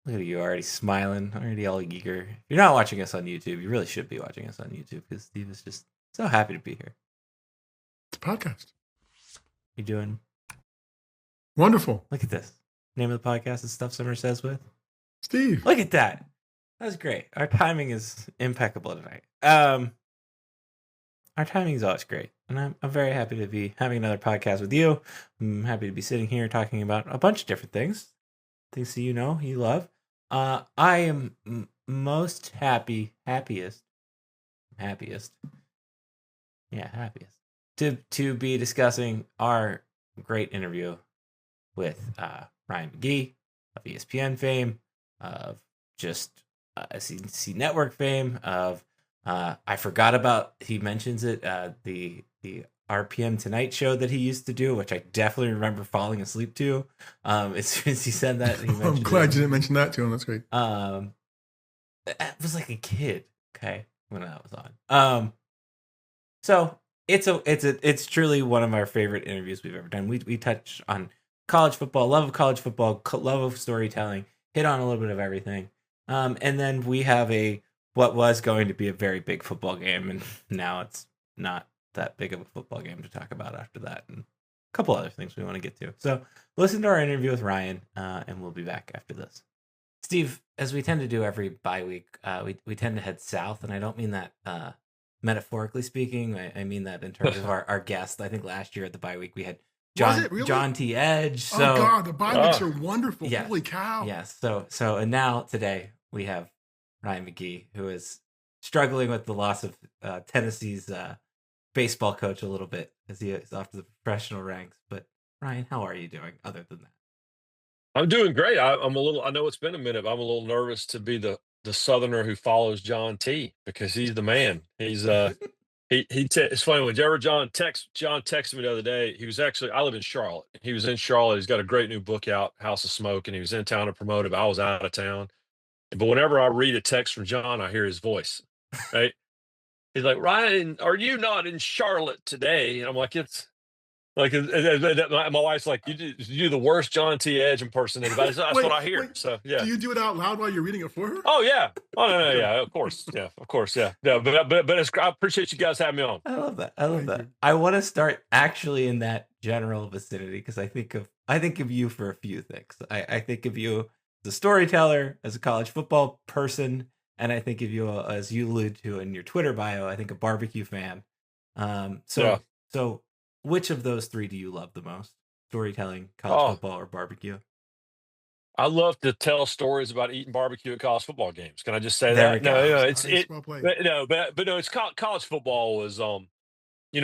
Look at you already smiling, already all eager. If you're not watching us on YouTube, you really should be watching us on YouTube because Steve is just so happy to be here. It's a podcast. You doing Wonderful. Look at this. Name of the podcast is Stuff Summer Says with Steve. Look at that. That was great. Our timing is impeccable tonight. Our timing is always great. And I'm very happy to be having another podcast with you. I'm happy to be sitting here talking about a bunch of different things. Things that you know, you love. I am most happiest to be discussing our great interview with Ryan McGee of ESPN fame, of just SEC Network fame, of I forgot about, he mentions it, the RPM Tonight show that he used to do, which I definitely remember falling asleep to. As soon as he said that, I'm glad you didn't mention that to him. That's great. I was like a kid, okay, when that was on. So it's truly one of our favorite interviews we've ever done. We touch on college football, love of college football, love of storytelling, hit on a little bit of everything. And then we have what was going to be a very big football game, and now it's not that big of a football game to talk about after that, and a couple other things we want to get to. So listen to our interview with Ryan, and we'll be back after this. Steve, as we tend to do every bye week, we tend to head south, and I don't mean that metaphorically speaking. I mean that in terms of our guests. I think last year at the bye week we had John T. Edge. So, oh God, the bye weeks are wonderful. Yes, holy cow! Yes. So and now today we have Ryan McGee, who is struggling with the loss of Tennessee's baseball coach a little bit as he is off to the professional ranks. But Ryan, how are you doing other than that? I'm doing great. I'm a little. I know it's been a minute. But I'm a little nervous to be the Southerner who follows John T because he's the man. He's it's funny when John texted me the other day. He was actually, I live in Charlotte. He was in Charlotte. He's got a great new book out, House of Smoke, and he was in town to promote it. But I was out of town. But whenever I read a text from John, I hear his voice. Right? He's like, Ryan, are you not in Charlotte today? And I'm like, it's like my wife's like, you do the worst John T. Edge impersonator. That's what I hear. So yeah. Do you do it out loud while you're reading it for her? Oh yeah. Oh no, yeah, of course. Yeah, of course. Yeah. Yeah. But it's, I appreciate you guys having me on. I love that. I want to start actually in that general vicinity because I think of you for a few things. I think of you as a storyteller, as a college football person, and I think of you, as you allude to in your Twitter bio, I think a barbecue fan. So which of those three do you love the most? Storytelling, college football, or barbecue? I love to tell stories about eating barbecue at college football games. Can I just say There that? we go. No, it's well played. but no, it's college football was and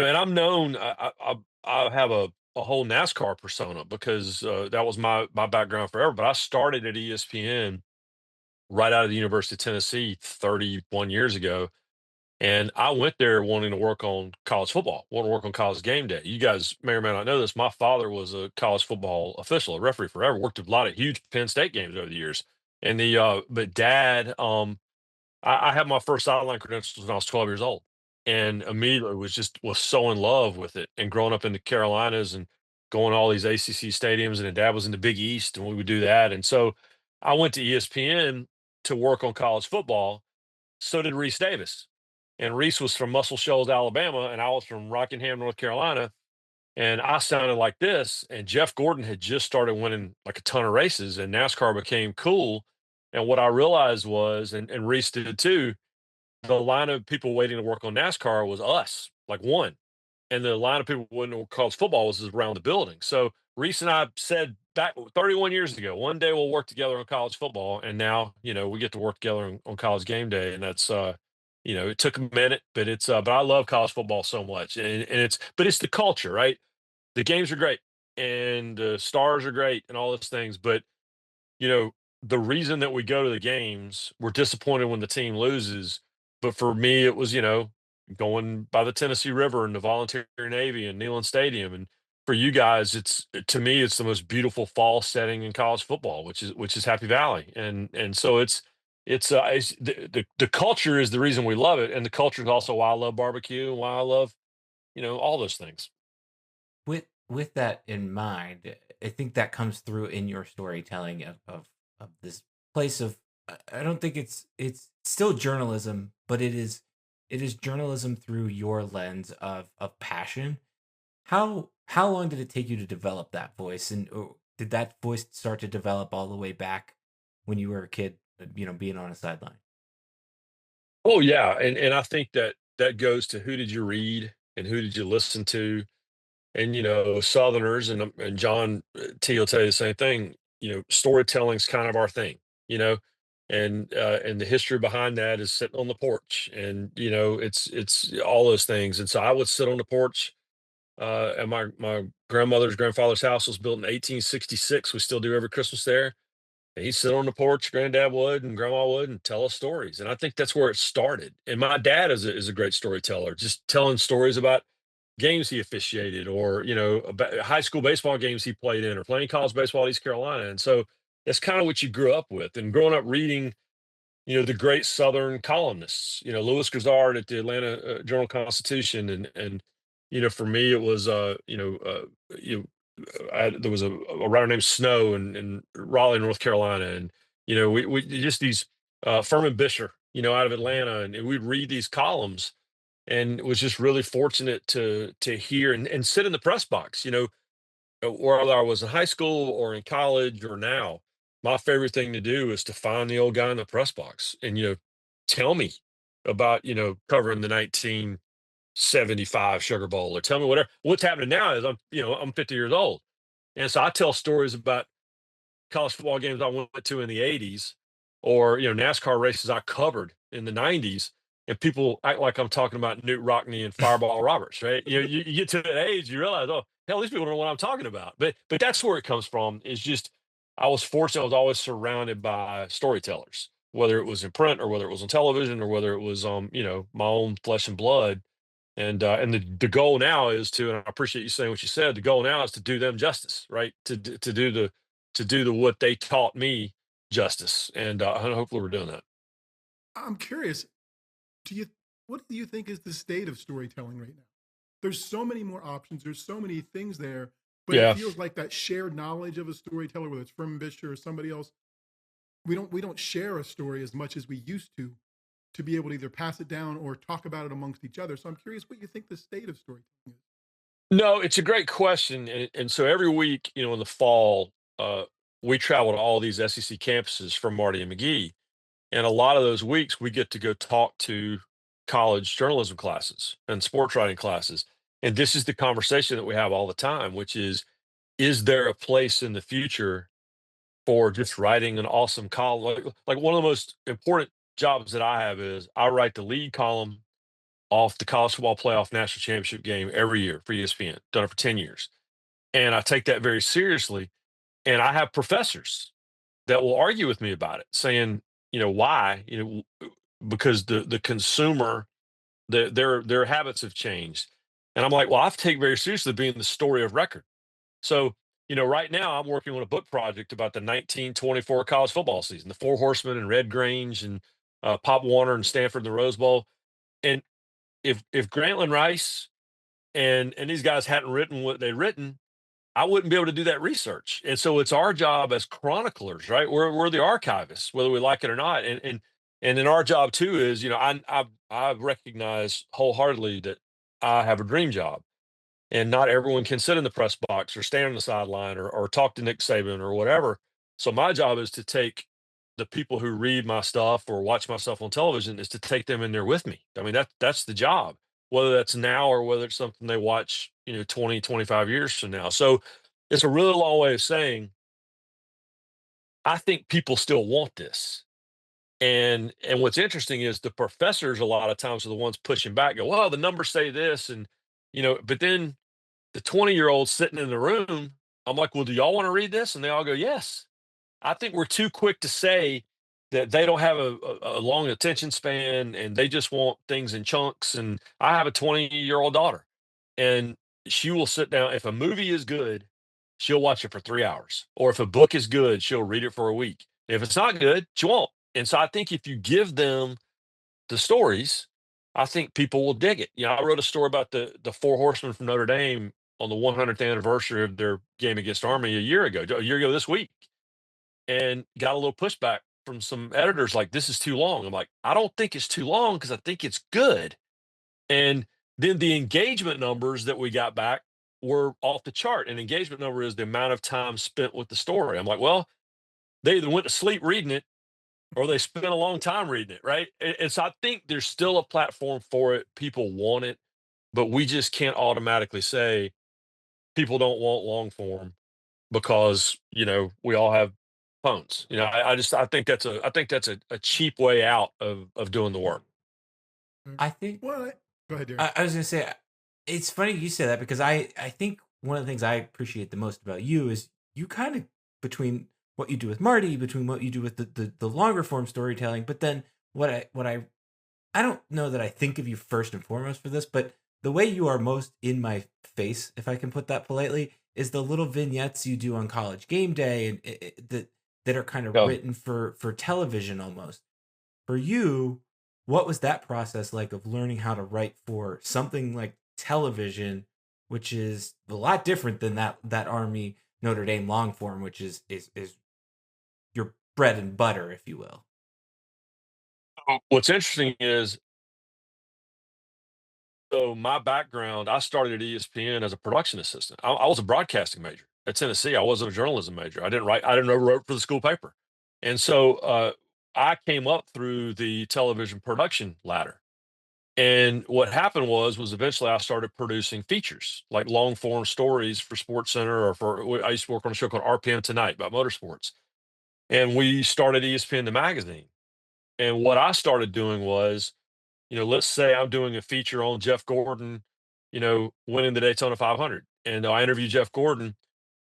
I'm known. I have a whole NASCAR persona because that was my background forever. But I started at ESPN right out of the University of Tennessee 31 years ago. And I went there wanting to work on college football, want to work on college game day. You guys may or may not know this. My father was a college football official, a referee forever, worked a lot of huge Penn State games over the years. And but dad, I had my first sideline credentials when I was 12 years old and immediately was so in love with it. And growing up in the Carolinas and going to all these ACC stadiums, and then dad was in the Big East and we would do that. And so I went to ESPN to work on college football. So did Reese Davis. And Reese was from Muscle Shoals, Alabama, and I was from Rockingham, North Carolina. And I sounded like this. And Jeff Gordon had just started winning like a ton of races, and NASCAR became cool. And what I realized was, and Reese did too, the line of people waiting to work on NASCAR was us, like one. And the line of people waiting to college football was around the building. So Reese and I said back 31 years ago, one day we'll work together on college football. And now, we get to work together on college game day. And that's, it took a minute, but but I love college football so much. And it's the culture, right? The games are great and the stars are great and all those things. But, the reason that we go to the games, we're disappointed when the team loses. But for me, it was, going by the Tennessee River and the Volunteer Navy and Neyland Stadium. And for you guys, to me, it's the most beautiful fall setting in college football, which is Happy Valley. And so it's the culture is the reason we love it. And the culture is also why I love barbecue and why I love, all those things. With that in mind, I think that comes through in your storytelling of this place of I don't think it's still journalism, but it is journalism through your lens of passion. How long did it take you to develop that voice, and did that voice start to develop all the way back when you were a kid, being on a sideline? Oh yeah, and I think that that goes to who did you read and who did you listen to, and Southerners and John T will tell you the same thing. Storytelling's kind of our thing, you know, and the history behind that is sitting on the porch, and it's all those things. And so I would sit on the porch. And my grandmother's grandfather's house was built in 1866. We still do every Christmas there. And he'd sit on the porch, granddad would, and grandma would, and tell us stories. And I think that's where it started. And my dad is a great storyteller, just telling stories about games he officiated, or about high school baseball games he played in, or playing college baseball at East Carolina. And so that's kind of what you grew up with. And growing up reading, the great Southern columnists, Louis Grizzard at the Atlanta Journal Constitution, and for me it was there was a writer named Snow in Raleigh, North Carolina, and we just these Furman Bisher, out of Atlanta, and we'd read these columns, and was just really fortunate to hear and sit in the press box, whether I was in high school or in college or now. My favorite thing to do is to find the old guy in the press box and tell me about covering the 1975 Sugar Bowl, or tell me whatever. What's happening now is I'm 50 years old, and so I tell stories about college football games I went to in the 80s, or NASCAR races I covered in the 90s, and people act like I'm talking about Newt Rockney and Fireball Roberts, right? You get to that age, you realize, oh hell, these people don't know what I'm talking about. But that's where it comes from. Is just I was fortunate. I was always surrounded by storytellers, whether it was in print or whether it was on television or whether it was my own flesh and blood. And the goal now is to, and I appreciate you saying what you said. The goal now is to do them justice, right? To do the what they taught me justice, and hopefully we're doing that. I'm curious. Do you what do you think is the state of storytelling right now? There's so many more options. There's so many things there, but it Yeah. feels like that shared knowledge of a storyteller, whether it's from Bisher or somebody else, we don't share a story as much as we used to be able to either pass it down or talk about it amongst each other. So I'm curious what you think the state of storytelling is. No, it's a great question, and so every week, in the fall, we travel to all these SEC campuses from Marty and McGee, and a lot of those weeks we get to go talk to college journalism classes and sports writing classes, and this is the conversation that we have all the time, which is there a place in the future for just writing an awesome column? Like one of the most important jobs that I have is I write the lead column off the college football playoff national championship game every year for ESPN. Done it for 10 years. And I take that very seriously. And I have professors that will argue with me about it, saying, why? Because the consumer, their habits have changed. And I'm like, well, I have to take very seriously being the story of record. So, right now I'm working on a book project about the 1924 college football season, the Four Horsemen and Red Grange and Pop Warner and Stanford and the Rose Bowl. And if Grantland Rice and these guys hadn't written what they'd written, I wouldn't be able to do that research. And so it's our job as chroniclers, right? We're the archivists, whether we like it or not. And then our job too is, I recognize wholeheartedly that I have a dream job, and not everyone can sit in the press box or stand on the sideline or talk to Nick Saban or whatever. So my job is to take the people who read my stuff or watch my stuff on television, is to take them in there with me. I mean, that's the job, whether that's now or whether it's something they watch, 20, 25 years from now. So it's a really long way of saying, I think people still want this. And what's interesting is the professors a lot of times are the ones pushing back, go, well, the numbers say this, and but then the 20-year-old sitting in the room, I'm like, well, do y'all want to read this? And they all go, yes. I think we're too quick to say that they don't have a long attention span and they just want things in chunks. And I have a 20-year-old daughter, and she will sit down. If a movie is good, she'll watch it for 3 hours. Or if a book is good, she'll read it for a week. If it's not good, she won't. And so I think if you give them the stories, I think people will dig it. I wrote a story about the Four Horsemen from Notre Dame on the 100th anniversary of their game against Army a year ago this week, and got a little pushback from some editors like, "This is too long." I'm like, "I don't think it's too long because I think it's good." And then the engagement numbers that we got back were off the chart. And engagement number is the amount of time spent with the story. I'm like, well, they either went to sleep reading it or they spent a long time reading it, right? And so I think there's still a platform for it. People want it, but we just can't automatically say people don't want long form because we all have phones. I think that's a cheap way out of doing the work. I think Well, go ahead, Darren. I was gonna say it's funny you say that because I think one of the things I appreciate the most about you is you kind of between what you do with Marty, between what you do with the longer form storytelling, but then what I don't know that I think of you first and foremost for this, but the way you are most in my face, if I can put that politely, is the little vignettes you do on College Game Day and that are kind of Yeah. written for television almost. For you, what was that process like of learning how to write for something like television, which is a lot different than that Army Notre Dame long form, which is your bread and butter, if you will. What's interesting is, so my background, I started at ESPN as a production assistant. I was a broadcasting major at Tennessee. I wasn't a journalism major. I didn't ever write for the school paper. And so I came up through the television production ladder. And what happened was eventually I started producing features like long form stories for Sports Center I used to work on a show called RPM Tonight about motorsports. And we started ESPN the magazine. And what I started doing was, let's say I'm doing a feature on Jeff Gordon, winning the Daytona 500. And I interview Jeff Gordon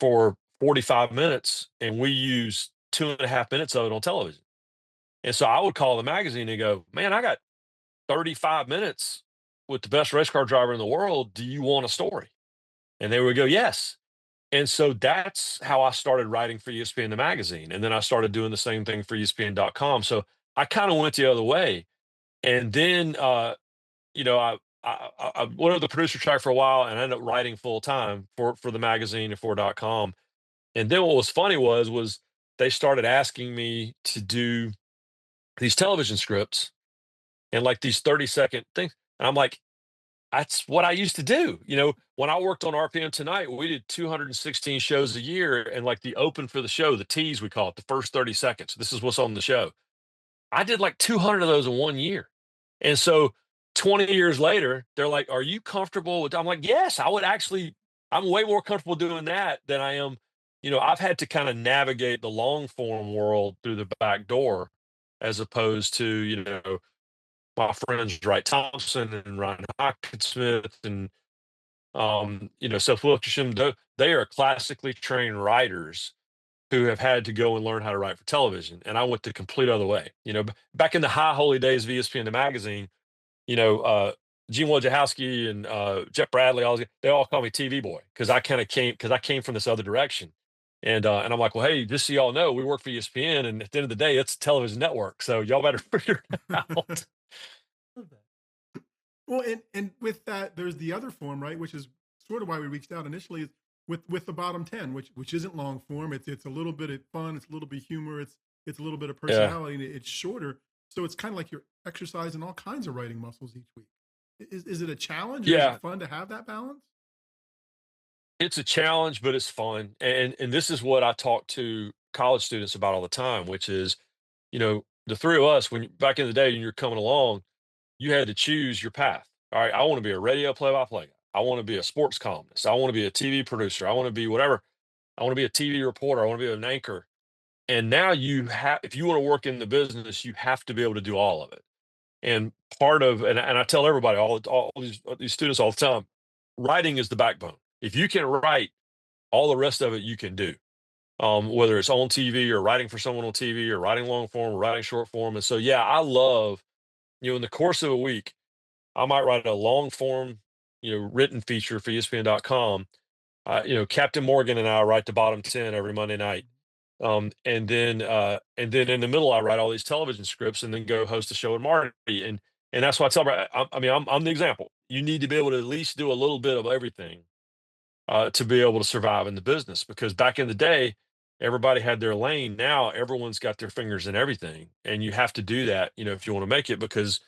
for 45 minutes and we use 2.5 minutes of it on television. And so I would call the magazine and go, man, I got 35 minutes with the best race car driver in the world. Do you want a story? And they would go, yes. And so that's how I started writing for ESPN the magazine. And then I started doing the same thing for ESPN.com. So I kind of went the other way. And then I went on the producer track for a while and I ended up writing full time for the magazine and for.com. And then what was funny was they started asking me to do these television scripts and like these 30-second things. And I'm like, that's what I used to do. When I worked on RPM Tonight, we did 216 shows a year. And like the open for the show, the tease, we call it, the first 30 seconds. This is what's on the show. I did like 200 of those in 1 year. And so 20 years later, they're like, are you comfortable with, I'm like, yes, I'm way more comfortable doing that than I am. I've had to kind of navigate the long form world through the back door as opposed to, my friends Wright Thompson and Ryan Hawkinsmith and Seth Wilkerson. They are classically trained writers who have had to go and learn how to write for television. And I went the complete other way. Back in the high holy days of ESPN the magazine, Gene Wojciechowski and Jeff Bradley, they all call me TV boy because I came from this other direction. And I'm like, well, hey, just so y'all know, we work for ESPN, and at the end of the day, it's a television network. So y'all better figure it out. Well, and with that, there's the other form, right? Which is sort of why we reached out initially, is with the bottom 10, which isn't long form. It's a little bit of fun, it's a little bit of humor, it's a little bit of Yeah. personality, and it's shorter. So it's kind of like you're exercising all kinds of writing muscles each week. Is it a challenge? Or is Yeah. it fun to have that balance? It's a challenge, but it's fun. And this is what I talk to college students about all the time, which is, the three of us, back in the day when you're coming along, you had to choose your path. All right, I want to be a radio play-by-play guy. I want to be a sports columnist. I want to be a TV producer. I want to be whatever. I want to be a TV reporter. I want to be an anchor. And now if you want to work in the business, you have to be able to do all of it. And part of, and I tell everybody, all these students all the time, writing is the backbone. If you can write, all the rest of it you can do. Whether it's on TV or writing for someone on TV or writing long form or writing short form. And so, yeah, I love, in the course of a week, I might write a long form, written feature for ESPN.com. Captain Morgan and I write the bottom 10 every Monday night. And then in the middle, I write all these television scripts and then go host a show with Marty. And that's why I tell them, I'm the example. You need to be able to at least do a little bit of everything to be able to survive in the business. Because back in the day, everybody had their lane. Now everyone's got their fingers in everything, and you have to do that, if you want to make it, because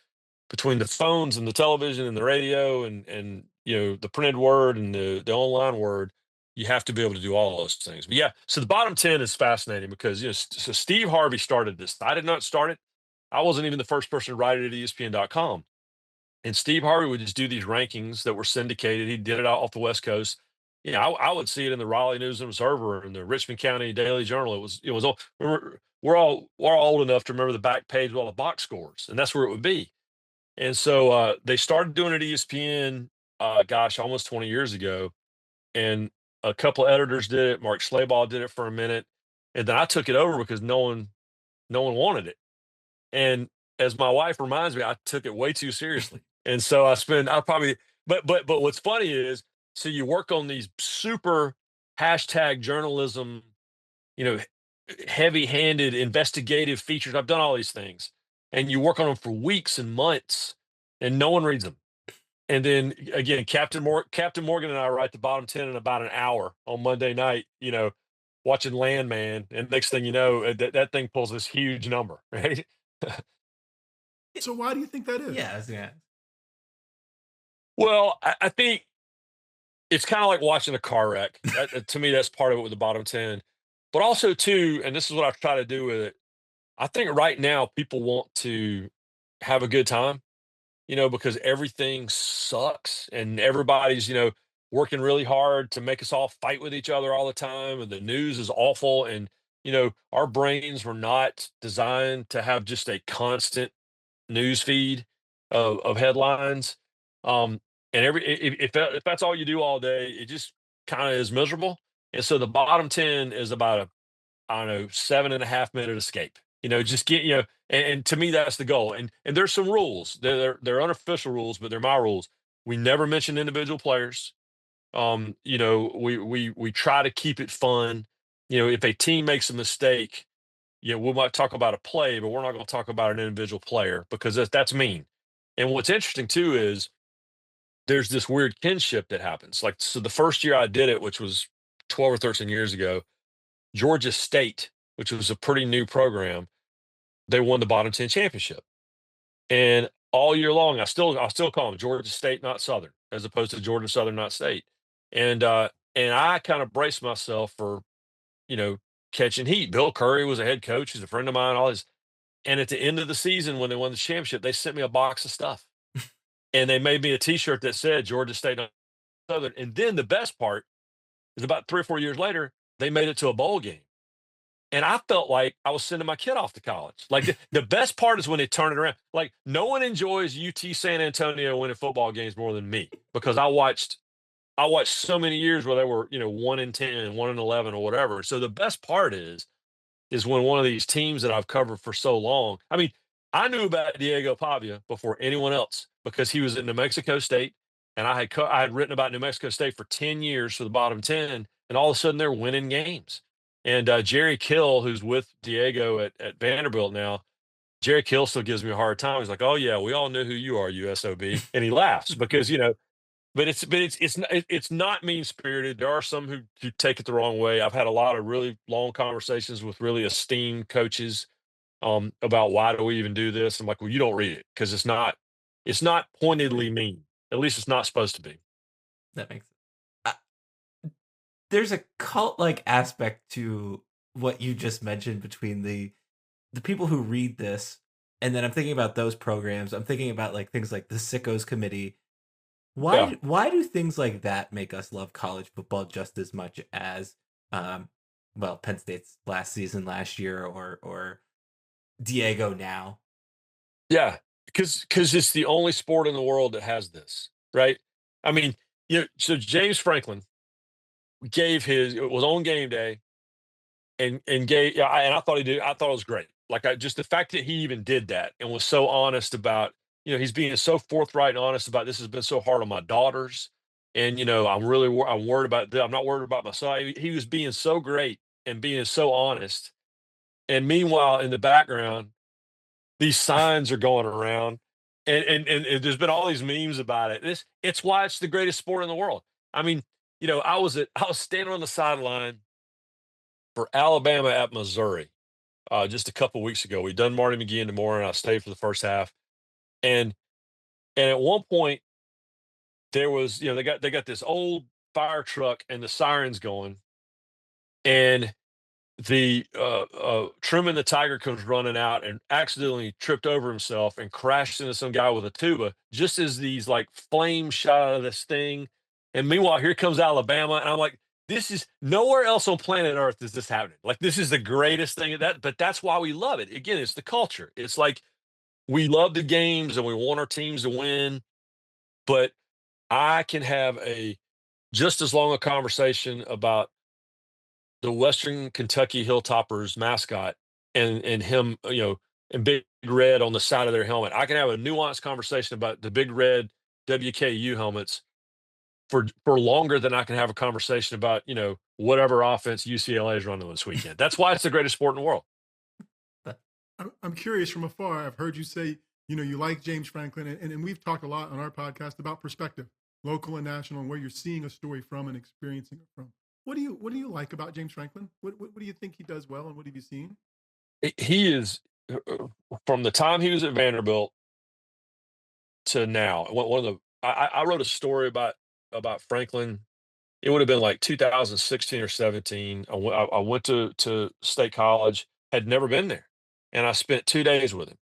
between the phones and the television and the radio and the printed word and the online word, you have to be able to do all those things. But yeah, so the bottom 10 is fascinating because so Steve Harvey started this. I did not start it. I wasn't even the first person to write it at ESPN.com. And Steve Harvey would just do these rankings that were syndicated. He did it out off the West Coast. I would see it in the Raleigh News and Observer and the Richmond County Daily Journal. It was all we're all old enough to remember the back page with all the box scores, and that's where it would be. And so they started doing it at ESPN, gosh, almost 20 years ago. And a couple editors did it. Mark Schlabach did it for a minute, and then I took it over because no one wanted it. And as my wife reminds me, I took it way too seriously. And so I probably, but what's funny is, so you work on these super hashtag journalism, you know, heavy-handed investigative features. I've done all these things, and you work on them for weeks and months, and no one reads them. And then again, Captain Morgan and I write the bottom 10 in about an hour on Monday night, watching Landman. And next thing you know, that thing pulls this huge number, right? So why do you think that is? Yeah, yeah. Well, I think it's kind of like watching a car wreck. To me, that's part of it with the bottom 10. But also, too, and this is what I try to do with it, I think right now people want to have a good time, because everything sucks and everybody's, working really hard to make us all fight with each other all the time. And the news is awful. And, our brains were not designed to have just a constant news feed of headlines. Um, and if that's all you do all day, it just kind of is miserable. And so the bottom 10 is about a, I don't know, 7.5 minute escape. Just get, and to me, that's the goal. And there's some rules. They're unofficial rules, but they're my rules. We never mention individual players. We try to keep it fun. If a team makes a mistake, we might talk about a play, but we're not going to talk about an individual player because that's mean. And what's interesting too is there's this weird kinship that happens. Like, so the first year I did it, which was 12 or 13 years ago, Georgia State, which was a pretty new program, they won the bottom 10 championship. And all year long, I still call them Georgia State, not Southern, as opposed to Georgia Southern, not State. And I kind of braced myself for, you know, catching heat. Bill Curry was a head coach. He's a friend of mine, all this. And at the end of the season, when they won the championship, they sent me a box of stuff. And they made me a T-shirt that said Georgia State, not Southern. And then the best part is about 3 or 4 years later, they made it to a bowl game. And I felt like I was sending my kid off to college. Like the best part is when they turn it around. Like no one enjoys UT San Antonio winning football games more than me because I watched so many years where they were, 1-10, 1-11 or whatever. So the best part is when one of these teams that I've covered for so long. I mean, I knew about Diego Pavia before anyone else because he was at New Mexico State, and I had written about New Mexico State for 10 years for the bottom 10, and all of a sudden they're winning games. And Jerry Kill, who's with Diego at Vanderbilt now, Jerry Kill still gives me a hard time. He's like, "Oh yeah, we all know who you are, USOB," and he laughs because but it's not mean spirited. There are some who take it the wrong way. I've had a lot of really long conversations with really esteemed coaches about why do we even do this. I'm like, well, you don't read it because it's not pointedly mean. At least it's not supposed to be. That makes sense. There's a cult-like aspect to what you just mentioned between the people who read this, and then I'm thinking about those programs. I'm thinking about like things like the Sickos Committee. Yeah. Why do things like that make us love college football just as much as Penn State's last year or Diego now? Yeah, because it's the only sport in the world that has this, right? I mean, so James Franklin it was on game day and gave, yeah, and I thought it was great. Like just the fact that he even did that and was so honest about, he's being so forthright and honest about this has been so hard on my daughters. And, I'm worried about them. I'm not worried about myself. He was being so great and being so honest. And meanwhile, in the background, these signs are going around, and there's been all these memes about it. It's why it's the greatest sport in the world. I mean, I was standing on the sideline for Alabama at Missouri just a couple weeks ago. We done Marty McGee in the morning. I stayed for the first half, and at one point there was, they got this old fire truck and the sirens going, and the Truman the Tiger comes running out and accidentally tripped over himself and crashed into some guy with a tuba just as these like flames shot out of this thing. And meanwhile, here comes Alabama, and I'm like, this is nowhere else on planet Earth is this happening. Like, this is the greatest thing but that's why we love it. Again, it's the culture. It's like we love the games and we want our teams to win, but I can have a just as long a conversation about the Western Kentucky Hilltoppers mascot and him, and Big Red on the side of their helmet. I can have a nuanced conversation about the Big Red WKU helmets for longer than I can have a conversation about, whatever offense UCLA is running this weekend. That's why it's the greatest sport in the world. I'm curious from afar. I've heard you say, you like James Franklin, and we've talked a lot on our podcast about perspective, local and national, and where you're seeing a story from and experiencing it from. What do you like about James Franklin? What do you think he does well, and what have you seen? He is from the time he was at Vanderbilt to now. One of the I wrote a story about Franklin. It would have been like 2016 or 17. I went to State College, had never been there, and I spent 2 days with him.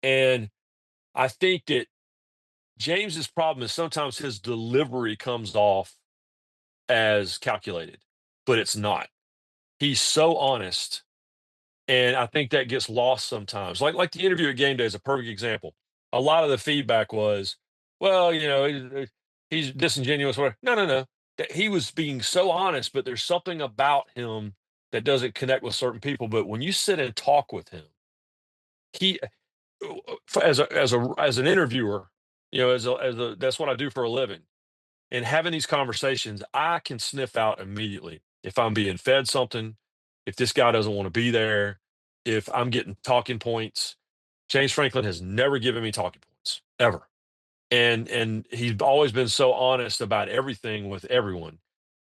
And I think that James's problem is sometimes his delivery comes off as calculated, but it's not. He's so honest, and I think that gets lost sometimes. Like the interview at game day is a perfect example. A lot of the feedback was, well, he's disingenuous. Whatever. No, no, no. That he was being so honest, but there's something about him that doesn't connect with certain people. But when you sit and talk with him, he, as an interviewer, as a that's what I do for a living. And having these conversations, I can sniff out immediately if I'm being fed something, if this guy doesn't want to be there, if I'm getting talking points. James Franklin has never given me talking points ever. And he's always been so honest about everything with everyone.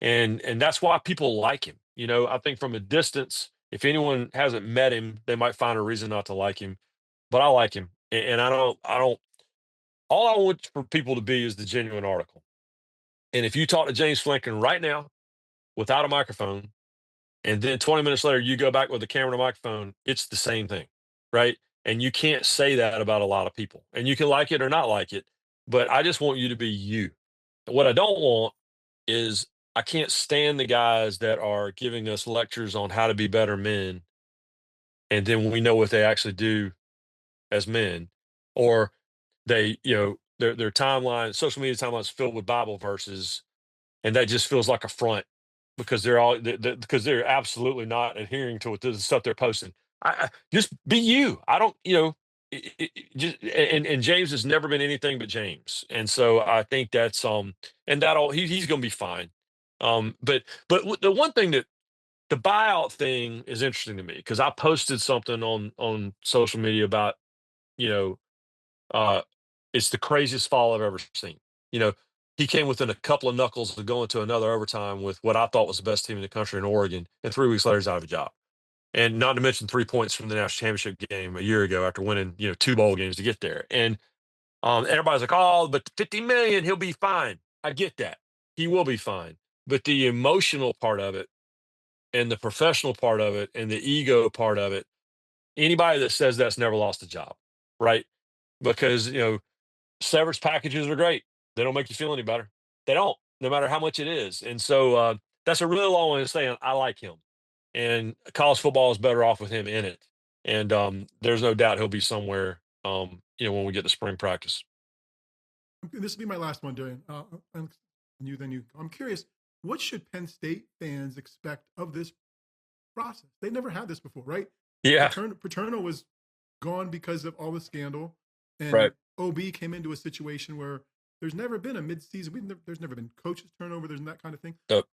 And that's why people like him. I think from a distance, if anyone hasn't met him, they might find a reason not to like him. But I like him. And I don't all I want for people to be is the genuine article. And if you talk to James Franklin right now without a microphone, and then 20 minutes later you go back with a camera and a microphone, it's the same thing, right? And you can't say that about a lot of people. And you can like it or not like it, but I just want you to be you. What I don't want is I can't stand the guys that are giving us lectures on how to be better men, and then we know what they actually do as men, or they, their timeline, social media timelines filled with Bible verses, and that just feels like a front because because they're absolutely not adhering to what the stuff they're posting. Just be you. I don't, just and James has never been anything but James, and so I think that's and he's going to be fine. But the one thing that the buyout thing is interesting to me because I posted something on social media about you know uh it's the craziest fall I've ever seen. You know, he came within a couple of knuckles of going to another overtime with what I thought was the best team in the country in Oregon, and 3 weeks later he's out of a job. And not to mention 3 points from the national championship game a year ago after winning, 2 bowl games to get there. And everybody's like, "Oh, but 50 million, he'll be fine." I get that. He will be fine. But the emotional part of it and the professional part of it and the ego part of it, anybody that says that's never lost a job, right? Because, severance packages are great. They don't make you feel any better. They don't, no matter how much it is. And so that's a really long way of saying I like him. And college football is better off with him in it. And there's no doubt he'll be somewhere, when we get to spring practice. This will be my last one, Darian. And then you. I'm curious, what should Penn State fans expect of this process? They've never had this before, right? Yeah. Paterno was gone because of all the scandal, and Right. OB came into a situation where there's never been a midseason. There's never been coaches turnover. There's that kind of thing. Yep.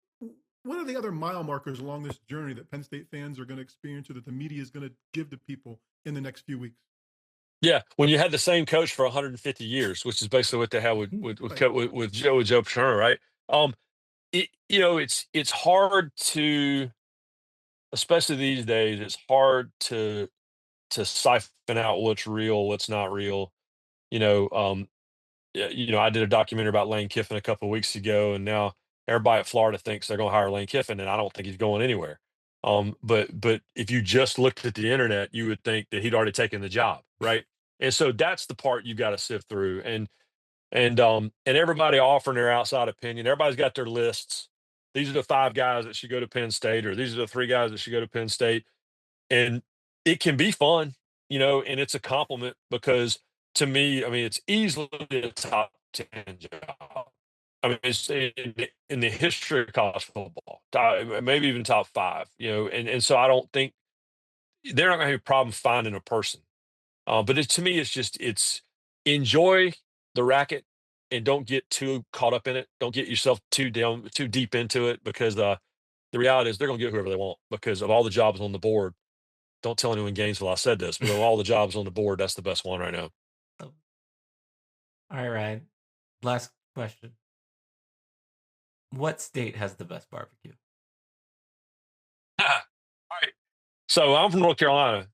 What are the other mile markers along this journey that Penn State fans are going to experience, or that the media is going to give to people in the next few weeks? Yeah, when you had the same coach for 150 years, which is basically what they had with Joe Paterno, right? It's hard to especially these days, it's hard to siphon out what's real, what's not real. You know, yeah, I did a documentary about Lane Kiffin a couple of weeks ago, and now everybody at Florida thinks they're going to hire Lane Kiffin, and I don't think he's going anywhere. But if you just looked at the internet, you would think that he'd already taken the job, right? And so that's the part you got to sift through, and everybody offering their outside opinion. Everybody's got their lists. These are the 5 guys that should go to Penn State, or these are the 3 guys that should go to Penn State, and it can be fun, and it's a compliment because to me, I mean, it's easily a top 10 job. I mean, it's in the history of college football, maybe even top 5, and so I don't think they're not going to have a problem finding a person. But to me, it's enjoy the racket and don't get too caught up in it. Don't get yourself too deep into it because the reality is they're going to get whoever they want because of all the jobs on the board. Don't tell anyone in Gainesville I said this, but of all the jobs on the board, that's the best one right now. All right, Ryan. Last question. What state has the best barbecue? All right. So I'm from North Carolina,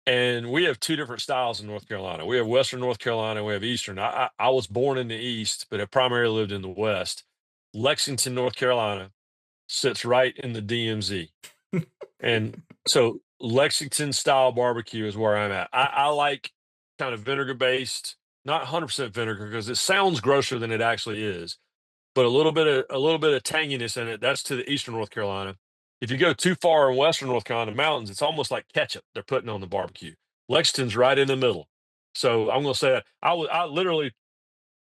and we have 2 different styles in North Carolina. We have Western North Carolina, and we have Eastern. I was born in the East, but I primarily lived in the West. Lexington, North Carolina sits right in the DMZ. And so Lexington style barbecue is where I'm at. I like kind of vinegar based, not 100% vinegar because it sounds grosser than it actually is, but a little bit of tanginess in it. That's to the Eastern North Carolina. If you go too far in Western North Carolina mountains, it's almost like ketchup they're putting on the barbecue. Lexington's right in the middle. So I'm going to say that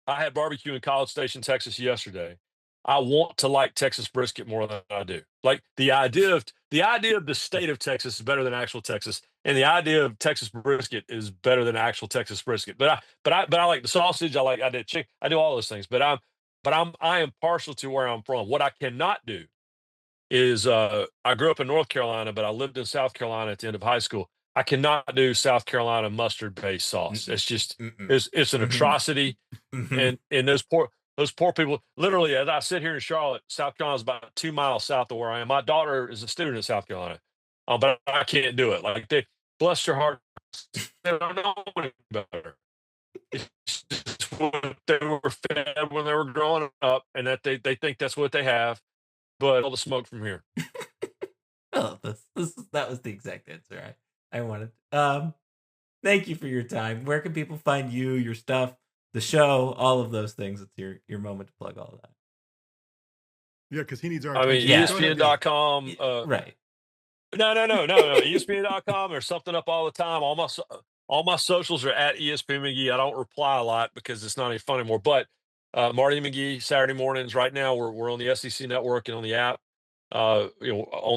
I had barbecue in College Station, Texas yesterday. I want to like Texas brisket more than I do. Like the idea of the state of Texas is better than actual Texas, and the idea of Texas brisket is better than actual Texas brisket. But I like the sausage. I did chicken. I do all those things. I am partial to where I'm from. What I cannot do is I grew up in North Carolina, but I lived in South Carolina at the end of high school. I cannot do South Carolina mustard based sauce. It's just it's an atrocity and those poor people. Literally, as I sit here in Charlotte, South Carolina is about 2 miles south of where I am. My daughter is a student in South Carolina, but I can't do it. Like they, bless their heart, they don't know any better. It's just what they were fed when they were growing up, and that they think that's what they have. But all the smoke from here. Oh, that was the exact answer I wanted. Thank you for your time. Where can people find you, your stuff, the show, all of those things? It's your moment to plug all of that. Yeah, because he needs our I mean, attention. ESPN.com. Right. No. ESPN.com. There's something up all the time. All my socials are at ESPN McGee. I don't reply a lot because it's not any fun anymore. But Marty McGee, Saturday mornings. Right now, we're on the SEC Network and on the app. On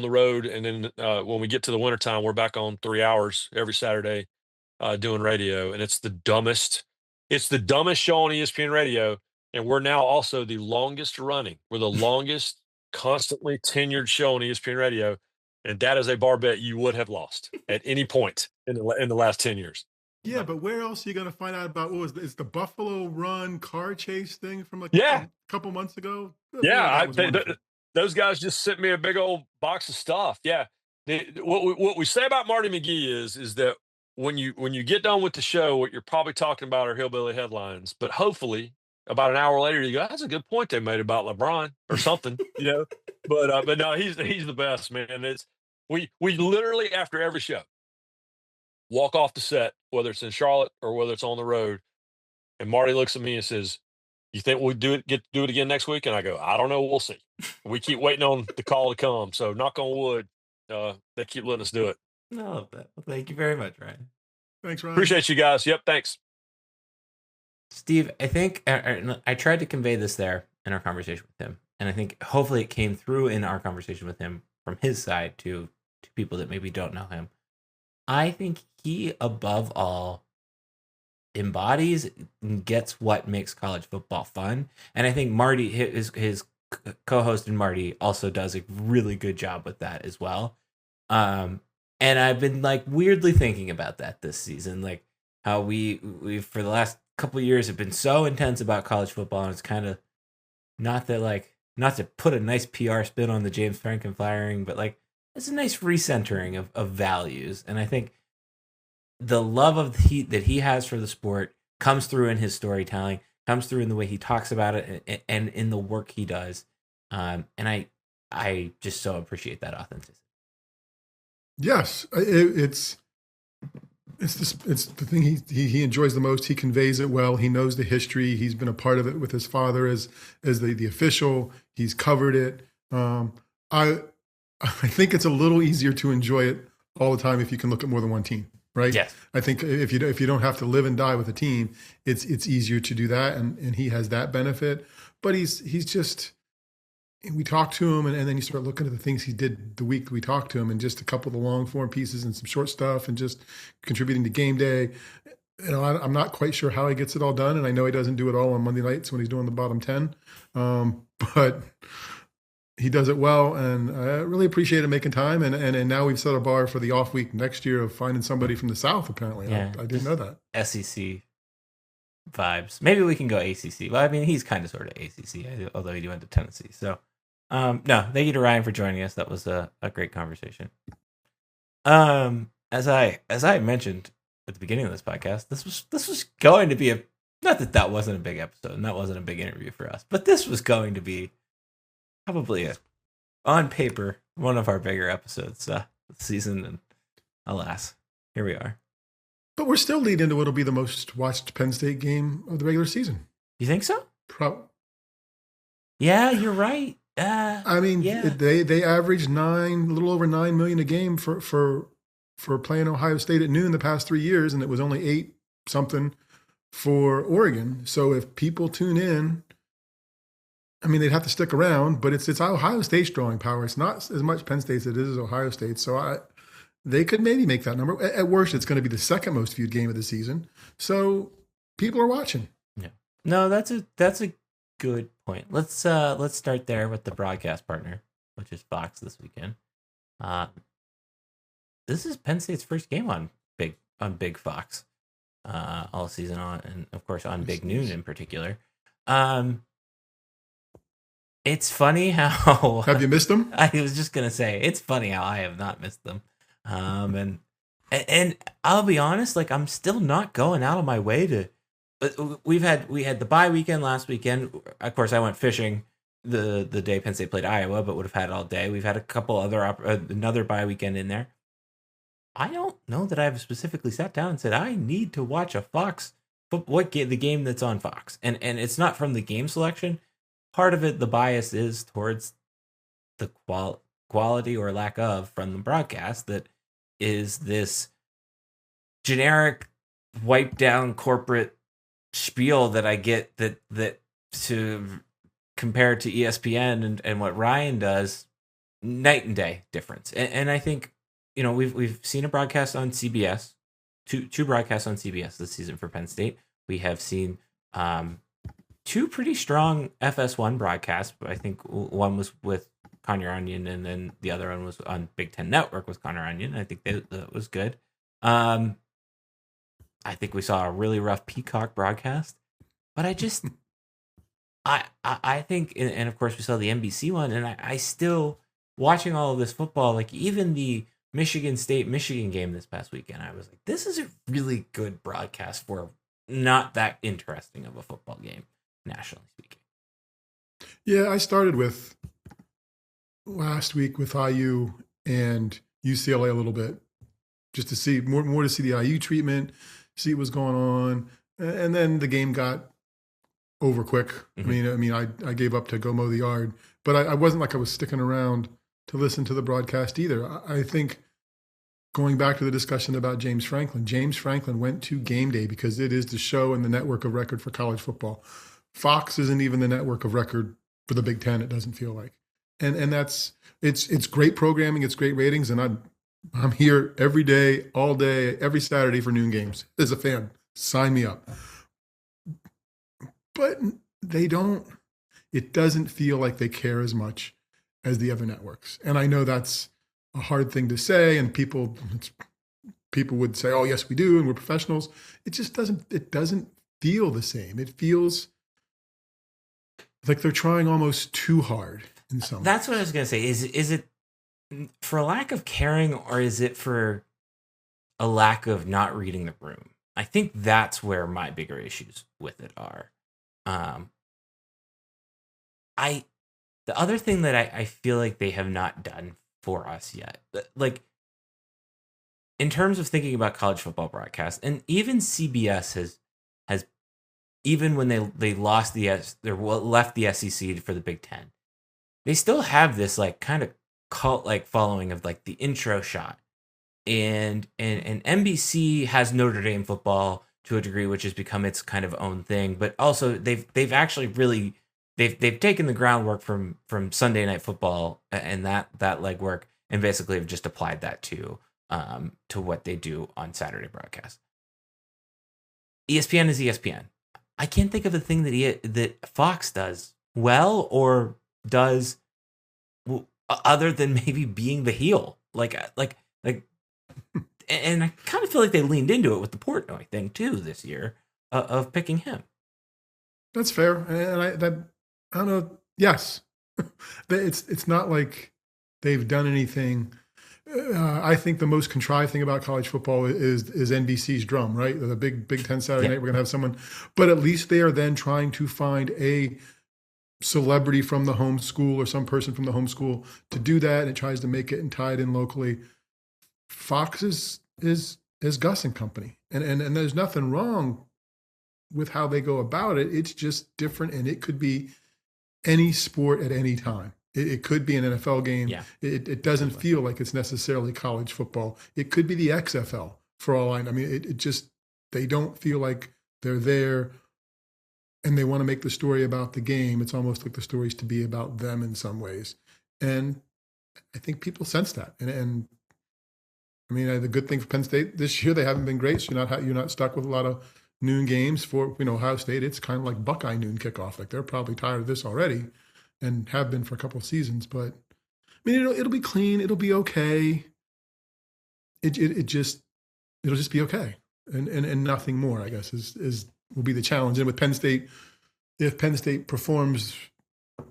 the road, and then when we get to the wintertime, we're back on 3 hours every Saturday doing radio, and it's the dumbest. It's the dumbest show on ESPN Radio, and we're now also the longest running. We're the longest, constantly tenured show on ESPN Radio, and that is a bar bet you would have lost at any point in the last 10 years. Yeah, but where else are you going to find out about it's the Buffalo Run car chase thing from a couple months ago? Good Lord, that was those guys just sent me a big old box of stuff. Yeah. What we say about Marty McGee is that when you get done with the show, what you're probably talking about are hillbilly headlines. But hopefully, about an hour later, you go, "That's a good point they made about LeBron or something," But no, he's the best, man. We literally after every show walk off the set, whether it's in Charlotte or whether it's on the road, and Marty looks at me and says, "You think we'll do it again next week?" And I go, "I don't know. We'll see." We keep waiting on the call to come. So knock on wood, they keep letting us do it. I love that. Well, thank you very much, Ryan. Thanks, Ryan. Appreciate you guys. Yep, thanks. Steve, I think I tried to convey this there in our conversation with him, and I think hopefully it came through in our conversation with him from his side to people that maybe don't know him. I think he, above all, embodies and gets what makes college football fun. And I think Marty, his co-host and Marty, also does a really good job with that as well. And I've been like weirdly thinking about that this season, like how we for the last couple of years have been so intense about college football, and it's kind of not to put a nice PR spin on the James Franklin firing, but like it's a nice recentering of values. And I think the love that he has for the sport comes through in his storytelling, comes through in the way he talks about it, and in the work he does. And I just so appreciate that authenticity. Yes, it's the thing he enjoys the most. He conveys it well. He knows the history. He's been a part of it with his father as the official. He's covered it. I think it's a little easier to enjoy it all the time if you can look at more than one team, right? Yes. I think if you don't have to live and die with a team, it's easier to do that, and he has that benefit. But he's just. We talked to him, and then you start looking at the things he did the week we talked to him, and just a couple of the long form pieces and some short stuff, and just contributing to game day. You know, I'm not quite sure how he gets it all done, and I know he doesn't do it all on Monday nights when he's doing the bottom 10, but he does it well, and I really appreciate him making time. And now we've set a bar for the off week next year of finding somebody from the South. Apparently, yeah, I didn't know that. SEC vibes. Maybe we can go ACC. Well, I mean, he's kind of sort of ACC, although he went to Tennessee. So, no, thank you to Ryan for joining us. That was a great conversation. As I mentioned at the beginning of this podcast, this was going to be not that wasn't a big episode and that wasn't a big interview for us, but this was going to be probably on paper one of our bigger episodes this season, and alas, here we are. But we're still leading into what'll be the most watched Penn State game of the regular season. You think so? Yeah, you're right. I mean, yeah. They averaged a little over 9 million a game for playing Ohio State at noon the past 3 years, and it was only 8 something for Oregon. So if people tune in, I mean, they'd have to stick around, but it's Ohio State's drawing power. It's not as much Penn State's as it is as Ohio State. So they could maybe make that number. At worst, it's going to be the second most viewed game of the season. So people are watching. Yeah. No, that's a good point. Let's start there with the broadcast partner, which is Fox this weekend. This is Penn State's first game on Big Fox all season on, and of course on Big Noon in particular. It's funny how have you missed them? I was just gonna say it's funny how I have not missed them. And I'll be honest, like I'm still not going out of my way to. But we had the bye weekend last weekend. Of course, I went fishing the day Penn State played Iowa, but would have had it all day. We've had a couple another bye weekend in there. I don't know that I've specifically sat down and said I need to watch a Fox. But the game that's on Fox, and it's not from the game selection. Part of it, the bias is towards the quality or lack of from the broadcast that is this generic wipe down corporate spiel that I get that to compare to ESPN and what Ryan does, night and day difference. And I think, we've seen a broadcast on CBS, two broadcasts on CBS this season for Penn State. We have seen two pretty strong FS1 broadcasts. I think one was with Conor Onion, and then the other one was on Big Ten Network with Conor Onion. I think that was good. I think we saw a really rough Peacock broadcast, but I just, I think, and of course we saw the NBC one, and I still, watching all of this football, like even the Michigan game this past weekend, I was like, this is a really good broadcast for not that interesting of a football game, nationally speaking. Yeah, I started with last week with IU and UCLA a little bit, just to see more to see the IU treatment, see what was going on, and then the game got over quick. Mm-hmm. I gave up to go mow the yard, but I wasn't like I was sticking around to listen to the broadcast either. I think going back to the discussion about James Franklin went to game day because it is the show and the network of record for college football. Fox isn't even the network of record for the Big Ten. It doesn't feel like, and that's it's great programming, it's great ratings, and I'm here every day, all day, every Saturday for noon games as a fan. Sign me up. But it doesn't feel like they care as much as the other networks. And I know that's a hard thing to say, and people would say, oh, yes, we do, and we're professionals. It just doesn't feel the same. It feels like they're trying almost too hard in some That's what I was going to say. Is it for a lack of caring, or is it for a lack of not reading the room? I think that's where my bigger issues with it are. The other thing that I feel like they have not done for us yet, like in terms of thinking about college football broadcast, and even CBS has even when they left the SEC for the Big Ten, they still have this like kind of cult like following of like the intro shot, and NBC has Notre Dame football to a degree, which has become its kind of own thing, but also they've actually really they've taken the groundwork from Sunday Night Football and that legwork, and basically have just applied that to what they do on Saturday broadcast. ESPN is ESPN. I can't think of a thing that Fox does well or does other than maybe being the heel. Like, and I kind of feel like they leaned into it with the Portnoy thing too this year of picking him. That's fair, and I don't know. Yes, it's not like they've done anything. I think the most contrived thing about college football is NBC's drum, right? The Big Ten Saturday night, we're going to have someone, but at least they are then trying to find a celebrity from the home school or some person from the home school to do that, and it tries to make it and tie it in locally. Fox is Gus and company, and there's nothing wrong with how they go about it. It's just different, and it could be any sport at any time. It could be an NFL game. Yeah. It doesn't feel like it's necessarily college football. It could be the XFL for all I know. I mean, it just, they don't feel like they're there and they want to make the story about the game. It's almost like the story's to be about them in some ways. And I think people sense that. And I mean, the good thing for Penn State this year, they haven't been great. So you're not stuck with a lot of noon games. For Ohio State, it's kind of like Buckeye noon kickoff. Like they're probably tired of this already, and have been for a couple of seasons. But I mean, it'll be clean. It'll be okay. It'll just be okay, and nothing more. I guess will be the challenge. And with Penn State, if Penn State performs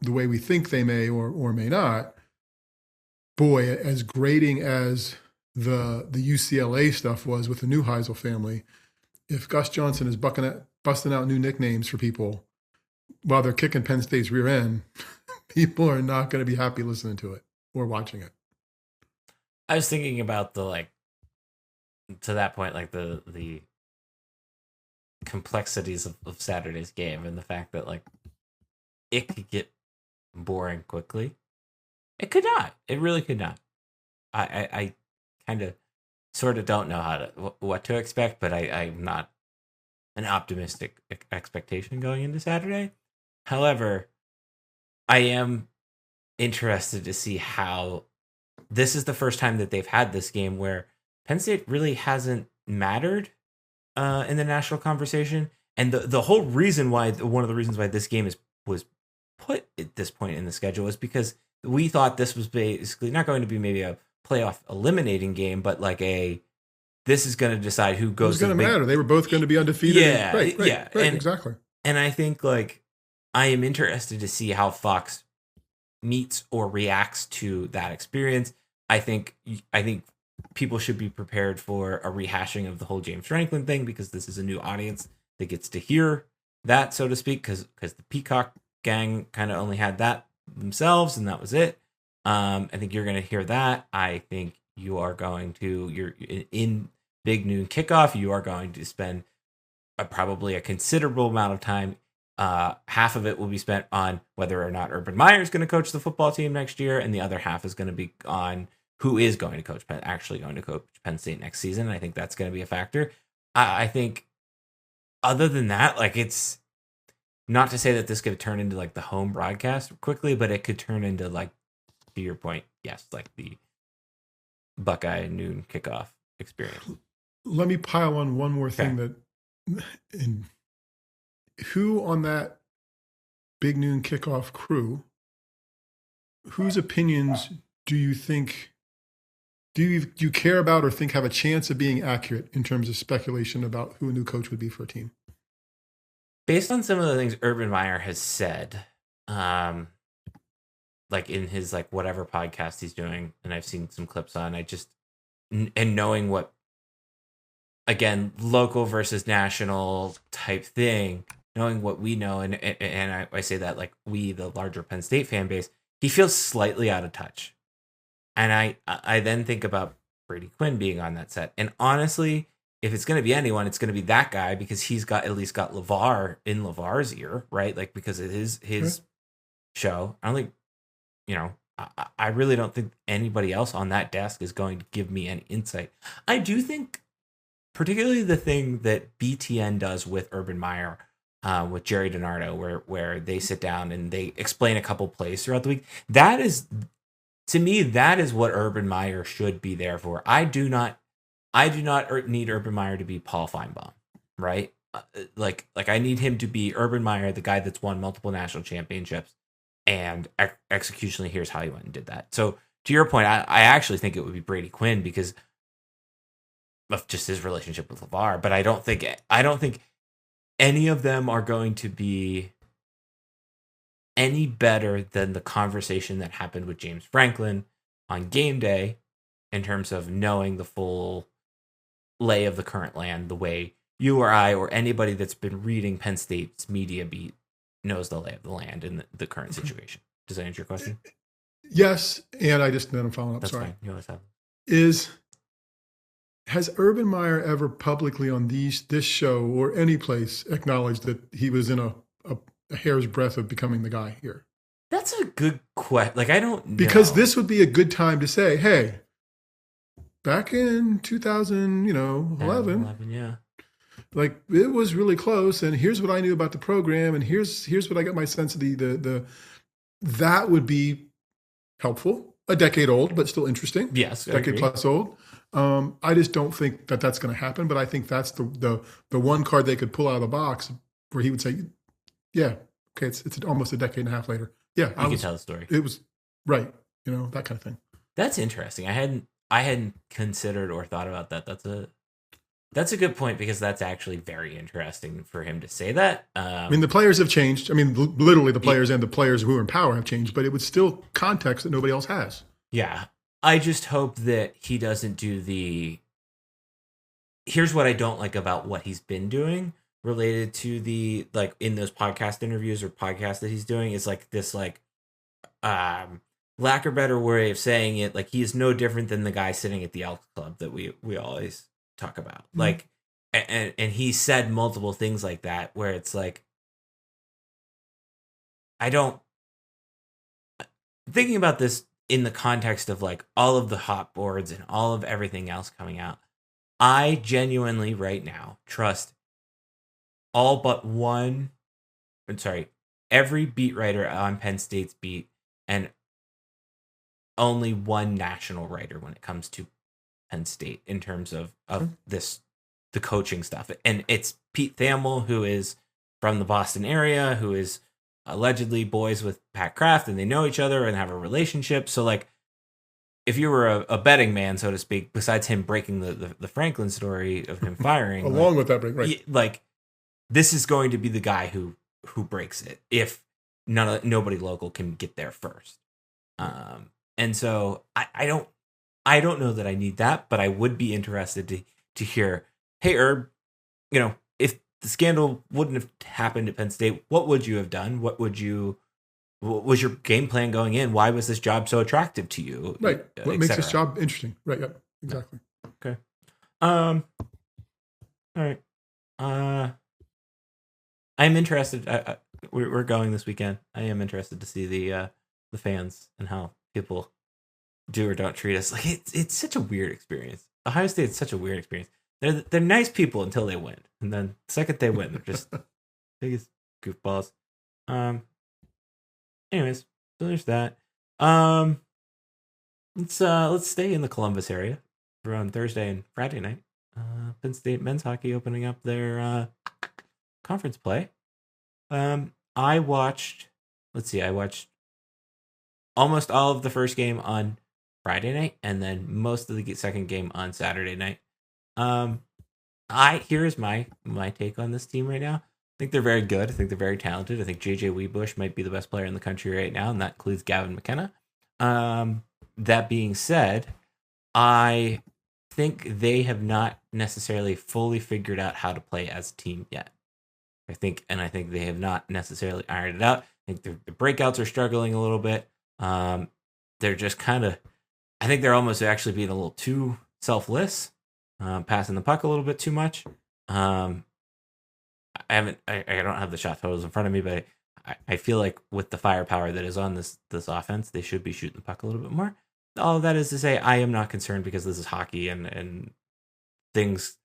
the way we think they may or may not, boy, as grating as the UCLA stuff was with the Neuheisel family, if Gus Johnson is busting out new nicknames for people while they're kicking Penn State's rear end, people are not going to be happy listening to it or watching it. I was thinking about the to that point, like the complexities of Saturday's game and the fact that like it could get boring quickly. It could not. It really could not. I kind of sort of don't know what to expect, but I'm not an optimistic expectation going into Saturday. However, I am interested to see how this is the first time that they've had this game where Penn State really hasn't mattered in the national conversation. And the whole reason why, one of the reasons why this game was put at this point in the schedule is because we thought this was basically not going to be maybe a playoff eliminating game, but like this is going to decide who goes. It's going to matter. They were both going to be undefeated. Yeah, right, and, exactly. And I think like I am interested to see how Fox meets or reacts to that experience. I think people should be prepared for a rehashing of the whole James Franklin thing, because this is a new audience that gets to hear that, so to speak, because the Peacock gang kind of only had that themselves and that was it. I think you're going to hear that. I think you're in Big Noon Kickoff. You are going to spend probably a considerable amount of time. Half of it will be spent on whether or not Urban Meyer is going to coach the football team next year, and the other half is going to be on who is going to coach Penn State next season. And I think that's going to be a factor. I think other than that, like, it's not to say that this could turn into like the home broadcast quickly, but it could turn into, like, to your point, yes, like the Buckeye noon kickoff experience. Let me pile on one more thing and who on that Big Noon Kickoff crew, whose opinions do you think, do you care about or think have a chance of being accurate in terms of speculation about who a new coach would be for a team? Based on some of the things Urban Meyer has said, like in his like whatever podcast he's doing, and I've seen some clips on. And knowing what, again, local versus national type thing, knowing what we know, and I say that like we, the larger Penn State fan base, he feels slightly out of touch. And I then think about Brady Quinn being on that set. And honestly, if it's going to be anyone, it's going to be that guy, because he's got at least got LeVar in LeVar's ear, right? Like, because of his show. I don't think, I really don't think anybody else on that desk is going to give me any insight. I do think, particularly the thing that BTN does with Urban Meyer, with Jerry DiNardo, where they sit down and they explain a couple plays throughout the week. That is, to me, that is what Urban Meyer should be there for. I do not need Urban Meyer to be Paul Feinbaum, right? Like I need him to be Urban Meyer, the guy that's won multiple national championships, and executionally, here's how he went and did that. So to your point, I actually think it would be Brady Quinn because of just his relationship with LeVar. But I don't think any of them are going to be any better than the conversation that happened with James Franklin on game day, in terms of knowing the full lay of the current land, the way you or I or anybody that's been reading Penn State's media beat knows the lay of the land in the current situation. Does that answer your question? Yes, and then I'm following up. That's sorry. Fine. You always have. Has Urban Meyer ever publicly on this show or any place acknowledged that he was in a hair's breadth of becoming the guy here? That's a good question. Like, I don't know. Because this would be a good time to say, hey, back in 2011, yeah. Like, it was really close, and here's what I knew about the program, and here's what I got my sense of that would be helpful. A decade old, but still interesting. Yes, decade plus old. I just don't think that that's going to happen, but I think that's the one card they could pull out of the box where he would say, yeah, okay, it's almost a decade and a half later. Yeah, you can tell the story. It was right, that kind of thing. That's interesting. I hadn't considered or thought about that. That's a good point, because that's actually very interesting for him to say that. I mean, the players have changed. I mean, literally the players and the players who are in power have changed, but it was still context that nobody else has. Yeah. I just hope that he doesn't do here's what I don't like about what he's been doing related to like in those podcast interviews or podcasts that he's doing, is like this, like, lack or better way of saying it. Like, he is no different than the guy sitting at the Elks Club that we always talk about. Mm-hmm. Like, and he said multiple things like that, where it's like, thinking about this in the context of like all of the hot boards and all of everything else coming out, I genuinely right now trust all but every beat writer on Penn State's beat, and only one national writer when it comes to Penn State in terms of the coaching stuff. And it's Pete Thamel, who is from the Boston area, who is allegedly boys with Pat Kraft, and they know each other and have a relationship. So, like, if you were a betting man, so to speak, besides him breaking the Franklin story of him firing, along with that break, right? Like, this is going to be the guy who breaks it if nobody local can get there first. And so I don't know that I need that, but I would be interested to hear, hey, Herb, if the scandal wouldn't have happened at Penn State, what would you have done? What was your game plan going in? Why was this job so attractive to you? Right. What makes this job interesting? Right. Yeah, exactly. Okay. All right. I'm interested. We're going this weekend. I am interested to see the fans and how people do or don't treat us. Like, it's such a weird experience. Ohio State's such a weird experience. They're nice people until they win, and then the second they win, they're just biggest goofballs. Anyways, so there's that. Let's stay in the Columbus area for on Thursday and Friday night. Penn State men's hockey opening up their conference play. I watched almost all of the first game on Friday night, and then most of the second game on Saturday night. Here's my take on this team right now. think they're very good. I think they're very talented. I think J.J. Weebush might be the best player in the country right now, and that includes Gavin McKenna. That being said, I think they have not necessarily fully figured out how to play as a team yet. I think they have not necessarily ironed it out. I think the breakouts are struggling a little bit. They're just kind of, I think they're almost actually being a little too selfless, passing the puck a little bit too much. I don't have the shot totals in front of me, but I feel like with the firepower that is on this offense, they should be shooting the puck a little bit more. All of that is to say, I am not concerned because this is hockey and things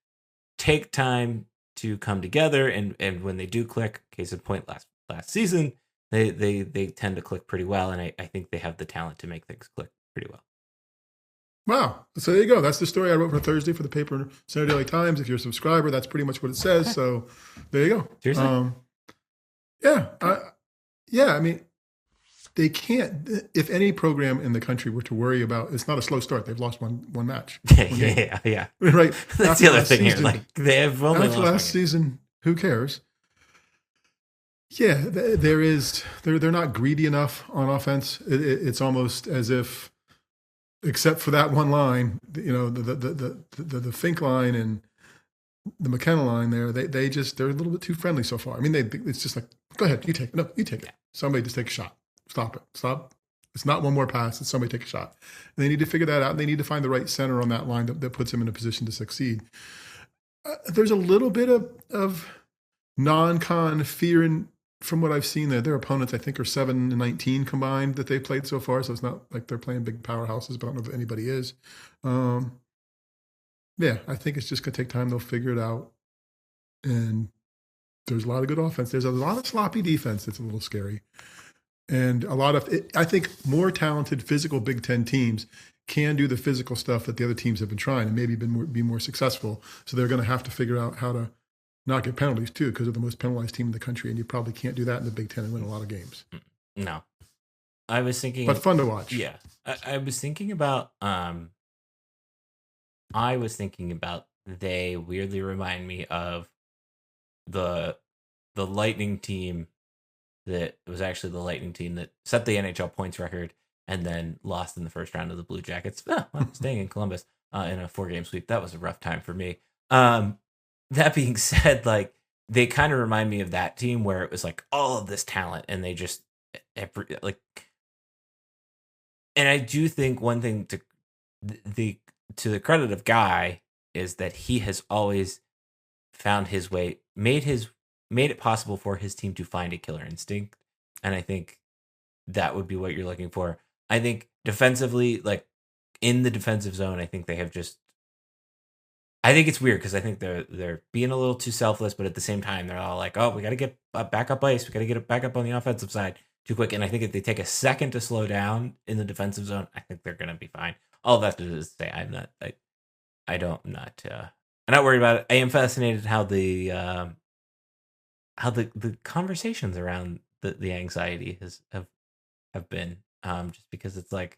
take time to come together, and when they do click, case in point, last season, they tend to click pretty well, and I think they have the talent to make things click pretty well. Wow. So there you go. That's the story I wrote for Thursday for the paper Centre Daily Times. If you're a subscriber, that's pretty much what it says. So there you go. Seriously? I mean, they can't, if any program in the country were to worry about, it's not a slow start. They've lost one match. Yeah. Right. That's the other thing here. Like, they have only after last season, who cares? Yeah, they're not greedy enough on offense. It's almost as if, except for that one line, the Fink line and the McKenna line there, they're a little bit too friendly so far. I mean, it's just like, go ahead, you take it. Yeah. Somebody just take a shot. Stop. It's not one more pass. It's somebody take a shot. And they need to figure that out. And they need to find the right center on that line that puts them in a position to succeed. There's a little bit of non-con fear from what I've seen there. Their opponents, I think, are 7-19 combined that they've played so far. So it's not like they're playing big powerhouses, but I don't know if anybody is. I think it's just going to take time. They'll figure it out. And there's a lot of good offense. There's a lot of sloppy defense that's a little scary. And I think more talented physical Big Ten teams can do the physical stuff that the other teams have been trying and maybe be more successful. So they're going to have to figure out how to not get penalties too, because they're the most penalized team in the country, and you probably can't do that in the Big Ten and win a lot of games. No. I was thinking... But fun to watch. Yeah. I was thinking about... they weirdly remind me of the Lightning team that was actually the Lightning team that set the NHL points record and then lost in the first round of the Blue Jackets. Staying in Columbus in a 4-game sweep. That was a rough time for me. That being said, like, they kind of remind me of that team where it was like all of this talent and they just and I do think one thing to the credit of Guy is that he has always found his way, made it possible for his team to find a killer instinct. And I think that would be what you're looking for. I think defensively, like in the defensive zone, I think they have I think it's weird because I think they're being a little too selfless, but at the same time, they're all like, oh, we got to get back up ice. We got to get it back up on the offensive side too quick. And I think if they take a second to slow down in the defensive zone, I think they're going to be fine. All that is to say, I'm not worried about it. I am fascinated how the conversations around the anxiety have been, just because it's like,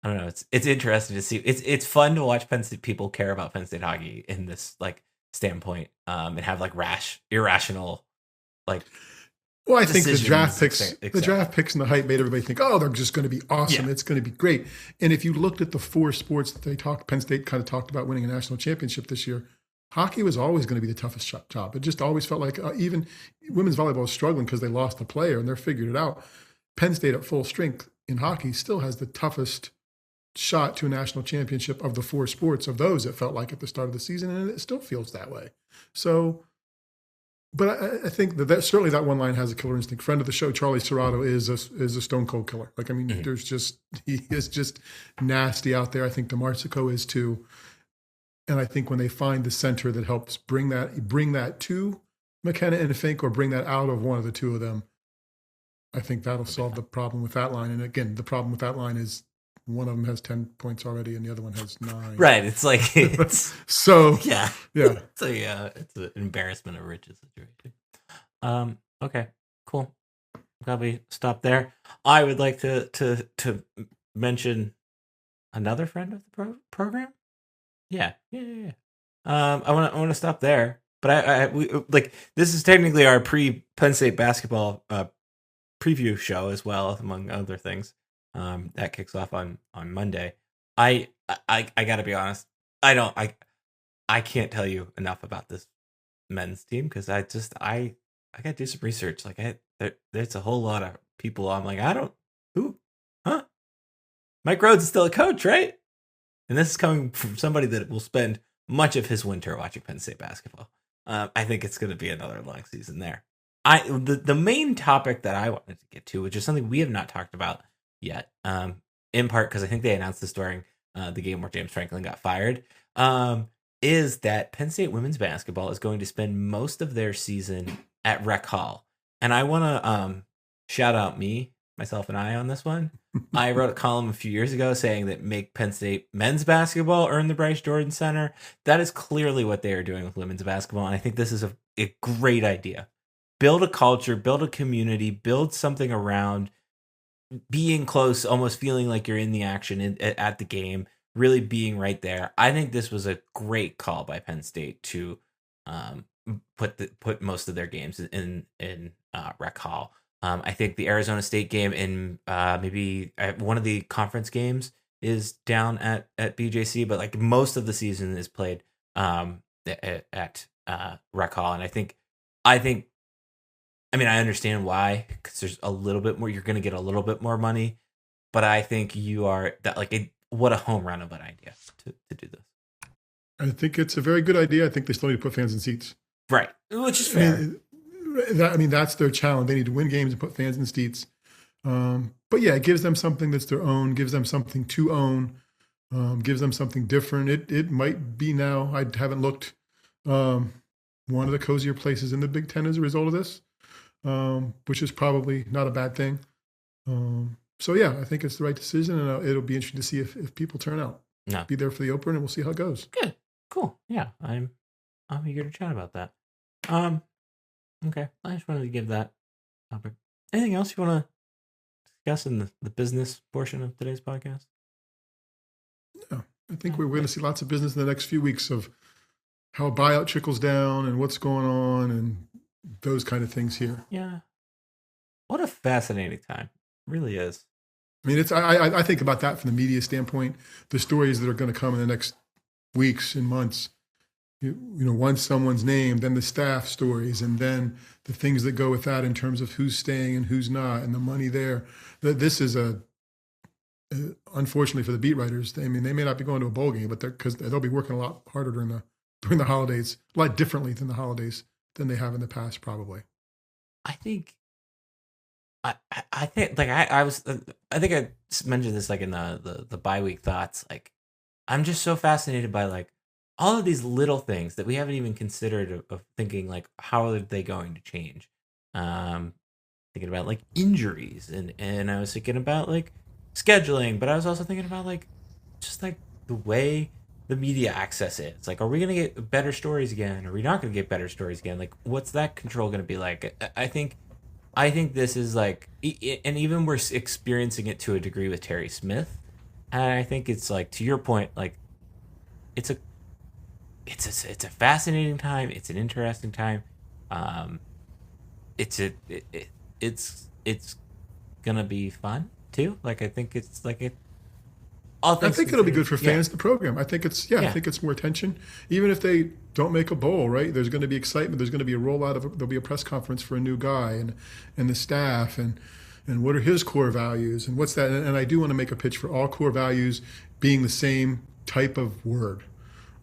I don't know. It's interesting to see. It's fun to watch Penn State people care about Penn State hockey in this like standpoint, and have like irrational, like. Well, I think the draft picks and the hype made everybody think, oh, they're just going to be awesome. Yeah. It's going to be great. And if you looked at the 4 sports that Penn State kind of talked about winning a national championship this year, hockey was always going to be the toughest job. It just always felt like even women's volleyball was struggling because they lost a player and they're figured it out. Penn State at full strength in hockey still has the toughest shot to a national championship of the 4 sports of those, it felt like at the start of the season, and it still feels that way. So, but I think that certainly that one line has a killer instinct. Friend of the show, Charlie Serrato, is a stone cold killer. Like, I mean, he is just nasty out there. I think DeMarsico is too. And I think when they find the center that helps bring that to McKenna and Fink, or bring that out of one of the two of them, I think that'll solve the problem with that line. And again, the problem with that line is one of them has 10 points already and the other one has 9. Right. It's like, so yeah. It's an embarrassment of riches situation. Okay, cool. Probably stop there. I would like to mention another friend of the program. Yeah. I want to stop there But like this is technically our pre-Penn State basketball preview show as well, among other things. That kicks off on Monday. I gotta be honest. I can't tell you enough about this men's team because I gotta do some research. Like there's a whole lot of people. I'm like, huh? Mike Rhodes is still a coach, right? And this is coming from somebody that will spend much of his winter watching Penn State basketball. I think it's going to be another long season there. The main topic that I wanted to get to, which is something we have not talked about yet, in part because I think they announced this during the game where James Franklin got fired, is that Penn State women's basketball is going to spend most of their season at Rec Hall. And I want to shout out myself and I on this one. I wrote a column a few years ago saying that make Penn State men's basketball earn the Bryce Jordan Center. That is clearly what they are doing with women's basketball. And I think this is a great idea. Build a culture, build a community, build something around being close, almost feeling like you're in the action at the game, really being right there. I think this was a great call by Penn State to put most of their games in Rec Hall. I think the Arizona State game in maybe one of the conference games is down at BJC, but like most of the season is played at Rec Hall. And I mean, I understand why, because there's a little bit more, you're going to get a little bit more money, but I think what a home run of an idea to do this. I think it's a very good idea. I think they still need to put fans in seats. Right. Which is fair. I mean, that's their challenge. They need to win games and put fans in seats. But yeah, it gives them something that's their own, gives them something to own, gives them something different. It might be now, I haven't looked, one of the cozier places in the Big Ten as a result of this, which is probably not a bad thing. So yeah, I think it's the right decision, and it'll be interesting to see if people turn out. No. Be there for the opener, and we'll see how it goes. Good. Cool. Yeah, I'm eager to chat about that. Okay, I just wanted to give that topic. Anything else you want to discuss in the business portion of today's podcast? No, I think we're going to see lots of business in the next few weeks of how a buyout trickles down and what's going on and those kind of things here. Yeah. What a fascinating time. It really is. I mean, I think about that from the media standpoint, the stories that are going to come in the next weeks and months. You know, once someone's named, then the staff stories, and then the things that go with that in terms of who's staying and who's not, and the money there. This is unfortunately for the beat writers. I mean, they may not be going to a bowl game, but because they'll be working a lot harder during the holidays, a lot differently than the holidays than they have in the past, probably. I think I think I mentioned this like in the bye-week thoughts. Like, I'm just so fascinated by like all of these little things that we haven't even considered of thinking like, how are they going to change? Thinking about like injuries and I was thinking about like scheduling, but I was also thinking about like just like the way the media access is. Like, are we going to get better stories again? Are we not going to get better stories again? Like, what's that control going to be like? I think this is like, and even we're experiencing it to a degree with Terry Smith. And I think it's like, to your point, like it's a fascinating time. It's an interesting time. It's gonna be fun too. Like, I think it's like it. I think it'll be good for fans of the program. I think it's I think it's more attention. Even if they don't make a bowl, right? There's going to be excitement. There's going to be a rollout there'll be a press conference for a new guy and the staff and what are his core values and what's that. And I do want to make a pitch for all core values being the same type of word.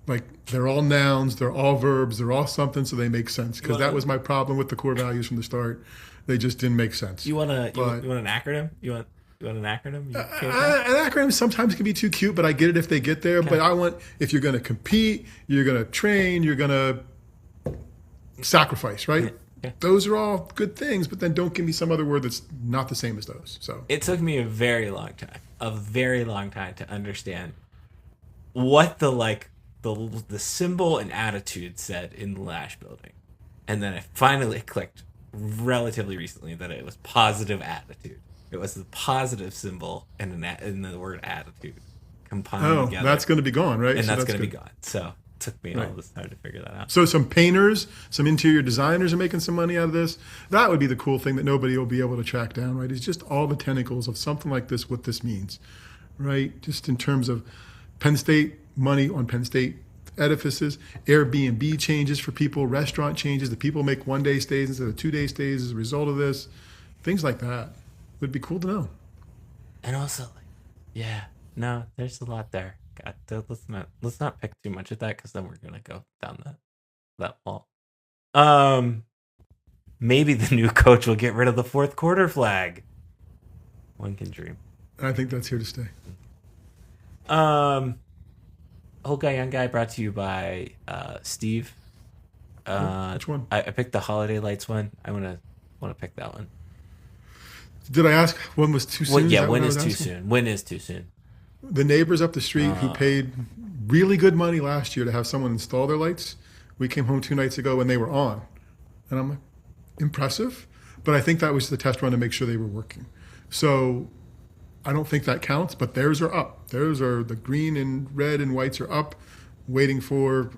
Like, they're all nouns, they're all verbs, they're all something, so they make sense. Because that was my problem with the core values from the start. They just didn't make sense. You want an acronym? You want an acronym? An acronym sometimes can be too cute, but I get it if they get there. Okay. But I want, if you're going to compete, you're going to train, you're going to sacrifice, right? Okay. Those are all good things, but then don't give me some other word that's not the same as those. So it took me a very long time to understand what the symbol and attitude said in the Lash building. And then it finally clicked relatively recently that it was positive attitude. It was the positive symbol and the word attitude combined together. That's going to be gone, right? And so that's going to be gone. So Took me all this time to figure that out. So some painters, some interior designers are making some money out of this. That would be the cool thing that nobody will be able to track down, right? It's just all the tentacles of something like this, what this means, right? Just in terms of Penn State, money on Penn State edifices, Airbnb changes for people, restaurant changes, the people make 1-day stays instead of 2-day stays as a result of this. Things like that would be cool to know. And also, no, there's a lot there. God, let's not pick too much at that, because then we're gonna go down that wall. Maybe the new coach will get rid of the fourth quarter flag. One can dream. I think that's here to stay. Old Guy, Young Guy, brought to you by Steve. Which one? I picked the holiday lights one. I want to pick that one. Did I ask when was too soon? When is too soon? When is too soon? The neighbors up the street who paid really good money last year to have someone install their lights, we came home 2 nights ago and they were on. And I'm like, impressive. But I think that was the test run to make sure they were working. So I don't think that counts, but theirs are up. Theirs are, the green and red and whites are up, waiting for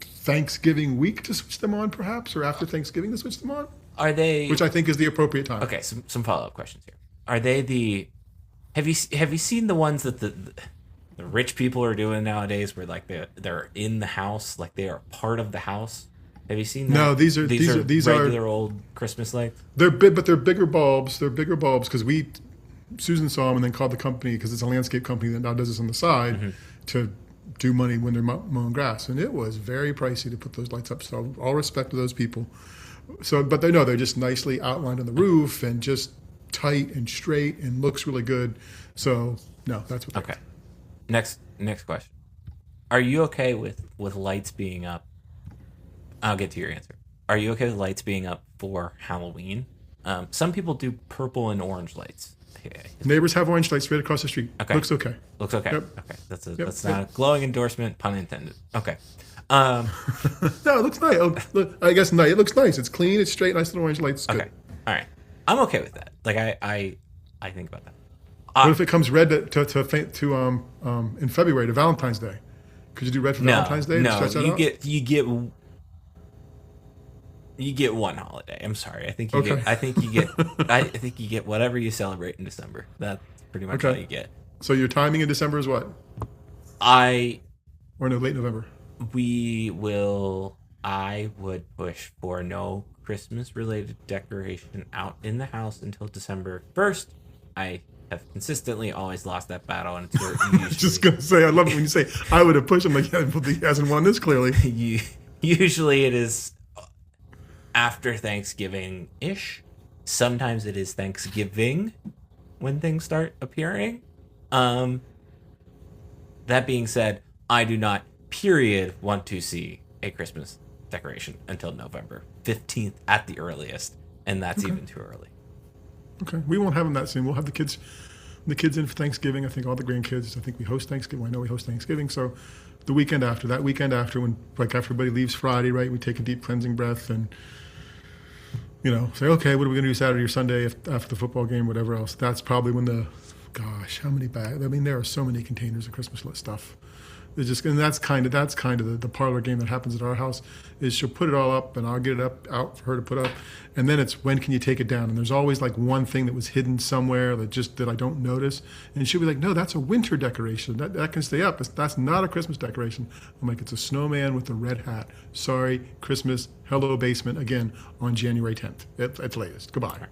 Thanksgiving week to switch them on, perhaps, or after Thanksgiving to switch them on. Are they? Which I think is the appropriate time. Okay, some follow-up questions here. Are they the? Have you seen the ones that the rich people are doing nowadays, where like they're in the house, like they are part of the house? Have you seen that? No, these are regular old Christmas lights. They're big, but they're bigger bulbs. They're bigger bulbs because Susan saw them and then called the company, because it's a landscape company that now does this on the side to do money when they're mowing grass, and it was very pricey to put those lights up. So all respect to those people. So, but they're just nicely outlined on the roof and just tight and straight and looks really good. So no, that's what. Okay. Next question. Are you okay with lights being up? I'll get to your answer. Are you okay with lights being up for Halloween? Some people do purple and orange lights. Neighbors have orange lights right across the street. Okay. Looks okay. Looks okay. Yep. Okay. That's not a glowing endorsement, pun intended. Okay. No, it looks nice. I guess nice. It looks nice. It's clean. It's straight. Nice little orange lights. Good. Okay. All right. I'm okay with that. Like I think about that. What if it comes red to in February to Valentine's Day? Could you do red for Valentine's Day? No, you get one holiday. I'm sorry. I think you get whatever you celebrate in December. That's pretty much all you get. So your timing in December is what? Or no, late November. I would push for no Christmas related decoration out in the house until December 1st. I have consistently always lost that battle, and it's where I was just gonna say, I love it when you say I would have pushed. I'm like, yeah, he hasn't won this clearly. Usually it is after Thanksgiving-ish. Sometimes it is Thanksgiving when things start appearing. That being said, I do not, want to see a Christmas decoration until November 15th at the earliest, and that's even too early. Okay, we won't have them that soon. We'll have the kids in for Thanksgiving. I think all the grandkids. I think we host Thanksgiving. I know we host Thanksgiving. So the weekend after, when after everybody leaves Friday, right? We take a deep cleansing breath and say, okay, what are we gonna do Saturday or Sunday after the football game, whatever else. That's probably when how many bags? I mean, there are so many containers of Christmas stuff. And that's kind of the parlor game that happens at our house. Is she'll put it all up and I'll get it out for her to put up, and then it's when can you take it down? And there's always like one thing that was hidden somewhere that I don't notice, and she'll be like, no, that's a winter decoration that can stay up. That's not a Christmas decoration. I'm like, it's a snowman with a red hat. Sorry, Christmas. Hello basement again on January 10th. It's latest. Goodbye.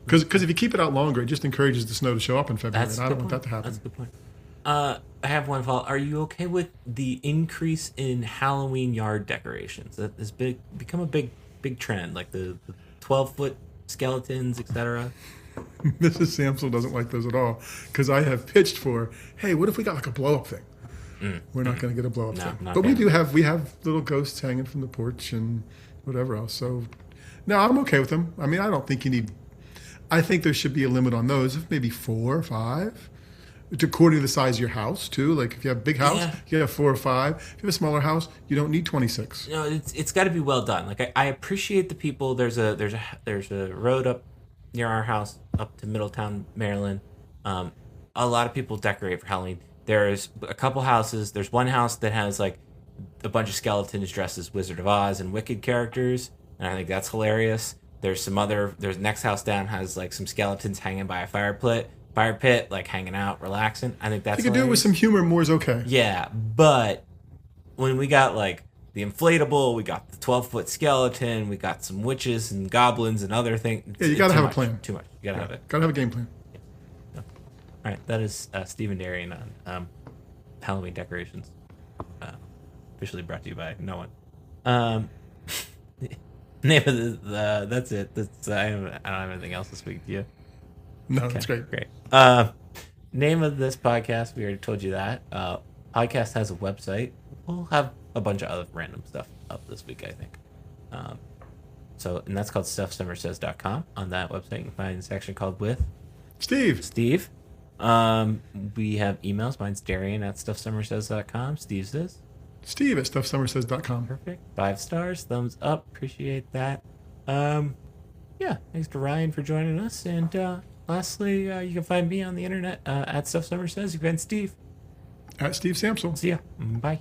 Because if you keep it out longer, it just encourages the snow to show up in February, and I don't want that to happen. That's a good point. I have one follow. Are you okay with the increase in Halloween yard decorations? That has become a big trend, like the 12-foot skeletons, etc. Mrs. Samsel doesn't like those at all, because I have pitched for, hey, what if we got like a blow-up thing? We're not going to get a blow-up thing. But we have little ghosts hanging from the porch and whatever else. So, no, I'm okay with them. I mean, I don't think I think there should be a limit on those, of maybe 4 or 5. According to the size of your house, too. Like if you have a big house, you have 4 or 5. If you have a smaller house, you don't need 26. No, it's got to be well done. Like I appreciate the people. There's a road up near our house up to Middletown, Maryland. A lot of people decorate for Halloween. There's a couple houses. There's one house that has like a bunch of skeletons dressed as Wizard of Oz and Wicked characters, and I think that's hilarious. There's next house down has like some skeletons hanging by a fire pit, like hanging out, relaxing. I think that's You can do it with some humor. More is okay. Yeah, but when we got like the inflatable, we got the 12-foot skeleton, we got some witches and goblins and other things. Yeah, you got to have a plan. Too much. You got to have it. Got to have a game plan. All right, that is Steve and Darian on Halloween decorations. Officially brought to you by no one. Name of that's it. I don't have anything else to speak to you. No, that's great. Great. Name of this podcast, we already told you that. Podcast has a website. We'll have a bunch of other random stuff up this week, I think. And that's called StuffSummerSays.com. On that website, you can find a section called With Steve. We have emails. Mine's Darian at StuffSummerSays.com. Steve's is Steve at StuffSummerSays.com. Perfect. 5 stars. Thumbs up. Appreciate that. Yeah. Thanks to Ryan for joining us. And lastly, you can find me on the internet at Stuff Summer Says. You can find Steve At Steve Samsel. See ya. Bye.